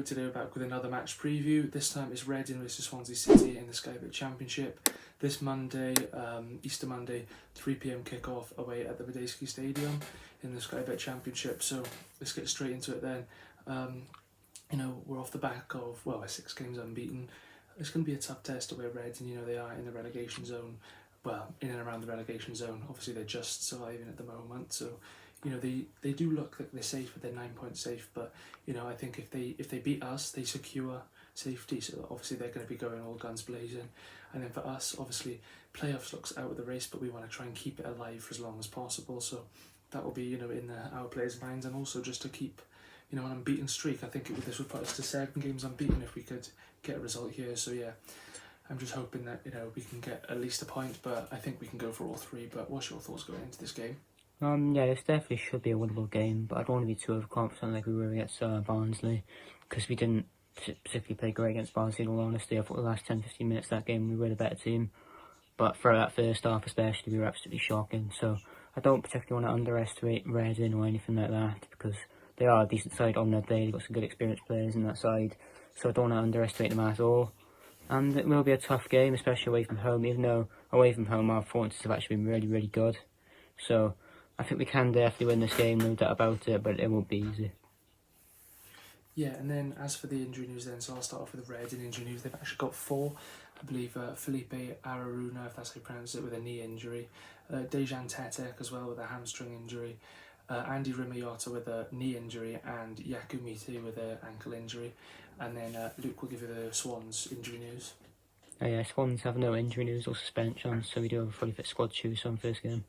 today we're back with another match preview. This time it's Reading versus Swansea City in the Sky Bet Championship. This Monday, Easter Monday, 3 PM kickoff away at the Madejski Stadium in the Sky Bet Championship. So let's get straight into it then. We're off the back of, 6 games unbeaten. It's going to be a tough test away at Reading. They are in the relegation zone. Well, in and around the relegation zone. Obviously they're just surviving at the moment, so they do look like they're safe, but they're 9 points safe. But I think if they beat us, they secure safety. So obviously they're going to be going all guns blazing. And then for us, obviously playoffs looks out of the race, but we want to try and keep it alive for as long as possible. So that will be in our players' minds, and also just to keep an unbeaten streak. I think this would put us to 7 games unbeaten if we could get a result here. So yeah, I'm just hoping that we can get at least a point, but I think we can go for all 3. But what's your thoughts going into this game? Yeah, this definitely should be a winnable game, but I don't want to be too overconfident like we were against Barnsley, because we didn't particularly play great against Barnsley, in all honesty. I thought the last 10-15 minutes of that game we were the better team, but for that first half especially, we were absolutely shocking. So I don't particularly want to underestimate Reading or anything like that, because they are a decent side on their day. They've got some good experienced players in that side, so I don't want to underestimate them at all. And it will be a tough game, especially away from home, even though away from home our performances have actually been really, really good. So I think we can definitely win this game, no doubt about it, but it won't be easy. Yeah, and then as for the injury news then, so I'll start off with the Reading injury news. They've actually got 4. I believe Felipe Araruna, if that's how you pronounce it, with a knee injury. Dejan Tetek as well with a hamstring injury. Andy Rimayota with a knee injury, and Yaku Mite with an ankle injury. And then Luke will give you the Swans injury news. Yeah, Swans have no injury news or suspension, so we do have a fully fit squad choose on first game.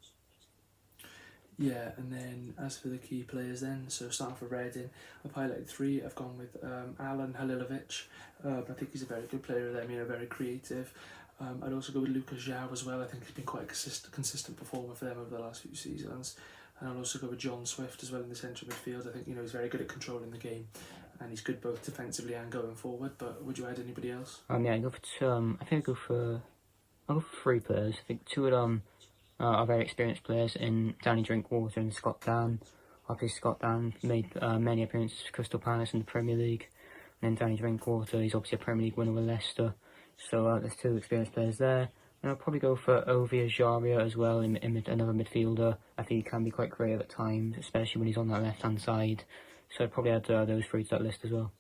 Yeah, and then as for the key players then, so starting for Reading, I've highlighted 3. I've gone with Alan Halilovic. I think he's a very good player there, very creative. I'd also go with Lucas João as well. I think he's been quite a consistent performer for them over the last few seasons. And I'll also go with John Swift as well in the central midfield. I think he's very good at controlling the game, and he's good both defensively and going forward. But would you add anybody else? Yeah, I'll go for 3 players. I think 2 of them are very experienced players in Danny Drinkwater and Scott Dan. Obviously Scott Dan made many appearances for Crystal Palace in the Premier League, and then Danny Drinkwater, he's obviously a Premier League winner with Leicester. So there's 2 experienced players there. And I'll probably go for Ovia Jaria as well, in another midfielder. I think he can be quite creative at times, especially when he's on that left-hand side. So I'd probably add those 3 to that list as well.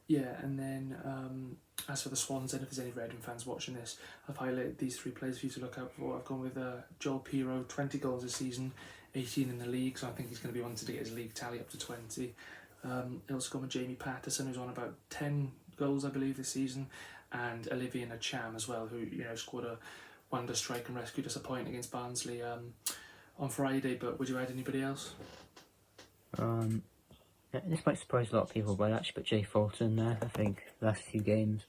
Yeah, and then as for the Swans, and if there's any Reading fans watching this, I've highlighted these 3 players for you to look out for. I've gone with Joel Pirro, 20 goals this season, 18 in the league, so I think he's going to be wanting to get his league tally up to 20. I also gone with Jamie Patterson, who's on about 10 goals, I believe, this season, and Olivier Nacham as well, who scored a wonder strike and rescued us a point against Barnsley on Friday. But would you add anybody else? This might surprise a lot of people, but I actually put Jay Fulton there. I think the last 2 games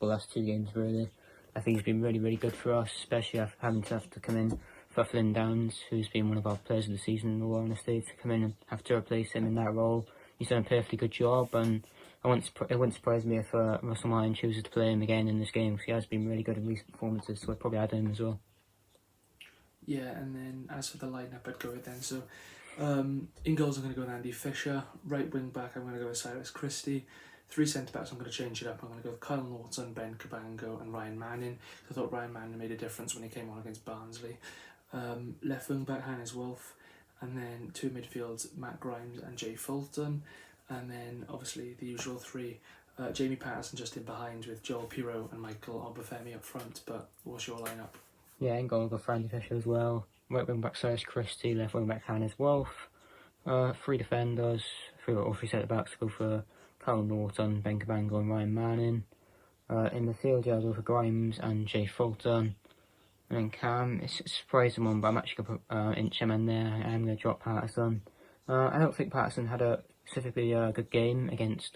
really, I think he's been really, really good for us, especially after having to come in for Flynn Downs, who's been one of our players of the season in all honesty, to come in and have to replace him in that role. He's done a perfectly good job, and it wouldn't surprise me if Russell Martin chooses to play him again in this game, because he has been really good in recent performances, so I'd probably add him as well. Yeah, and then as for the lineup, I'd go with then. So in goals, I'm going to go with Andy Fisher. Right wing back, I'm going to go with Cyrus Christie. 3 centre backs, I'm going to change it up. I'm going to go with Kyle Norton, Ben Cabango, and Ryan Manning. I thought Ryan Manning made a difference when he came on against Barnsley. Left wing back, Hannes Wolf. And then 2 midfields, Matt Grimes and Jay Fulton. And then obviously the usual 3, Jamie Patterson just in behind with Joel Pirro and Michael Obafemi up front. But what's your lineup? Yeah, in goal, I'll go for Andy Fisher as well. Right wing back Cyrus Christie, left wing back Hannes Wolf. 3 defenders, 3 centre backs, go for Kyle Norton, Ben Cabango, and Ryan Manning. In the field, I'll go for Grimes and Jay Fulton. And then Cam, it's a surprising one, but I'm actually going to put Incham in there. I'm going to drop Patterson. I don't think Patterson had a specifically good game against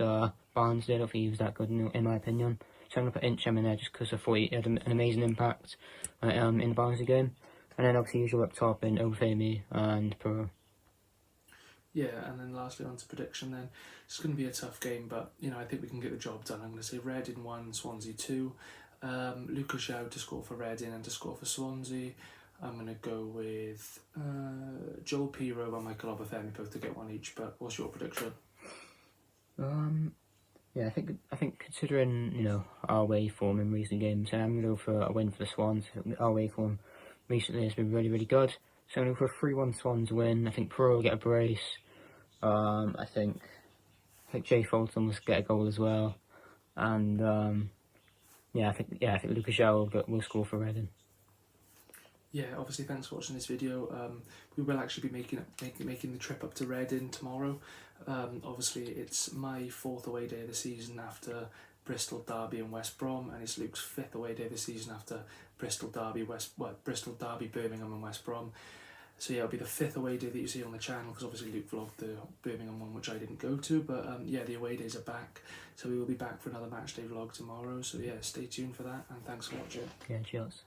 Barnsley. I don't think he was that good in my opinion. So I'm going to put Incham in there just because I thought he had an amazing impact in the Barnsley game. And then obviously usual up top in Obafemi and Pirro. Yeah, and then lastly on to prediction then. It's going to be a tough game, but I think we can get the job done. I'm going to say Reading 1, Swansea 2. Lucas João to score for Reading and to score for Swansea. I'm going to go with Joel Pirro and Michael Obafemi both to get 1 each, but what's your prediction? Yeah, I think considering, you know, our away form in recent games, I'm going to go for a win for the Swans. Our away form recently has been really, really good. So I'm going to go for a 3-1 Swans win. I think Pro will get a brace. I think Jay Fulton will get a goal as well. And I think Lucas Shaw will score for Reading. Yeah, obviously, thanks for watching this video. We will actually be making the trip up to Reading tomorrow. Obviously, it's my 4th away day of the season after Bristol, Derby and West Brom, and it's Luke's 5th away day of the season after Bristol, Derby, Birmingham and West Brom. So yeah, it'll be the 5th away day that you see on the channel, because obviously Luke vlogged the Birmingham one, which I didn't go to, but yeah, the away days are back, so we will be back for another match day vlog tomorrow. So yeah, stay tuned for that, and thanks for watching. Yeah, cheers.